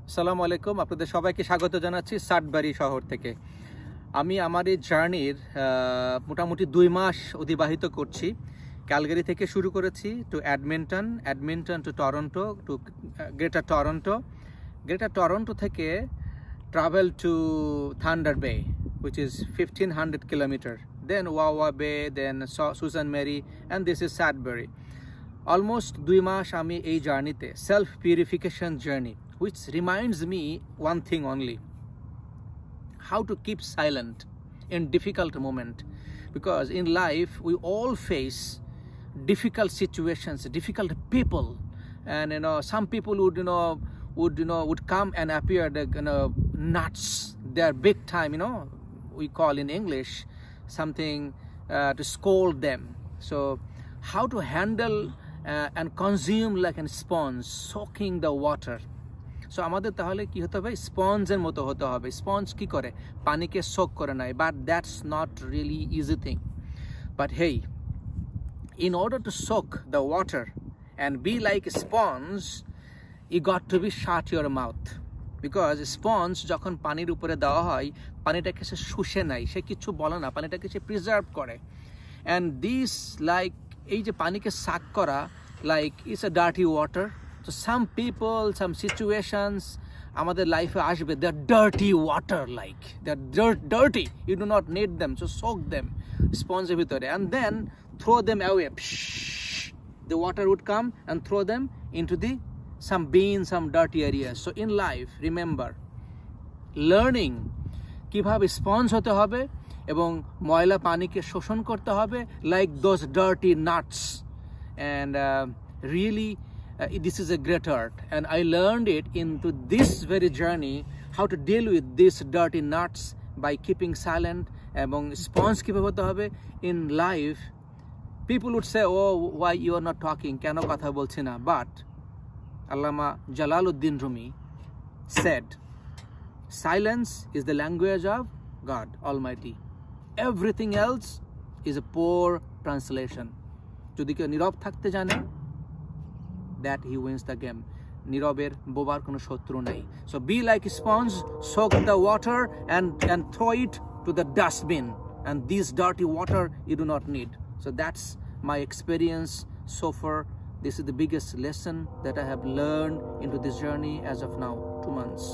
আসসালামু আলাইকুম, আপনাদের সবাইকে স্বাগত জানাচ্ছি সাটবাড়ি শহর থেকে। আমি আমার এই জার্নির মোটামুটি 2 মাস অতিবাহিত করছি। ক্যালগারি থেকে শুরু করেছি to Edmonton to Toronto, to greater Toronto থেকে travel to Thunder Bay, which is 1500 kilometer, then Wawa Bay, then Susan Mary, and this is Sudbury. Almost 2 মাস আমি এই জার্নিতে self purification journey, which reminds me one thing only: how to keep silent in difficult moment. Because in life we all face difficult situations, difficult people, and some people would come and appear like nuts. They are big time, we call in English something to scold them. So how to handle and consume like a sponge, soaking the water. So আমাদের তাহলে কি হতে হবে? স্পঞ্জের মতো হতে হবে। Sponge কি করে? পানিকে সোক করে নেয়, but that's not really easy thing. But hey, in order to soak the water and be like a sponge, you got to be shut your mouth. Because sponge যখন পানির উপরে দেওয়া হয়, পানিটাকে সে শুষে নেয়, সে কিছু বলে না, পানিটাকে সে প্রিজার্ভ করে। And this, like এই যে পানিকে সাক করা, like it's a dirty water. So some people, some situations আমাদের লাইফে আসবে, they're dirty water, like they're dirty, you do not need them, so soak them স্পঞ্জের ভিতরে and then throw them away. The water would come and throw them into some bin, some dirty areas. So in life, remember, learning কিভাবে sponge হতে হবে এবং ময়লা পানিকে শোষণ করতে হবে, like those dirty nuts. And really this is a great art, and I learned it into this very journey, how to deal with these dirty nuts by keeping silent. এবং স্পঞ্জ কিভাবে হতে হবে in life. People would say, oh, why you are not talking, কেন কথা বলছি না? But Allama Jalaluddin Rumi said, silence is the language of God Almighty. Everything else is a poor translation. যদি কেউ নীরব থাকতে জানে, that he wins the game. নীরবের বোবার কোনো শত্রু নেই. So be like a sponge, soak the water and throw it to the dustbin. And this dirty water you do not need. So that's my experience so far. This is the biggest lesson that I have learned into this journey as of now, 2 months.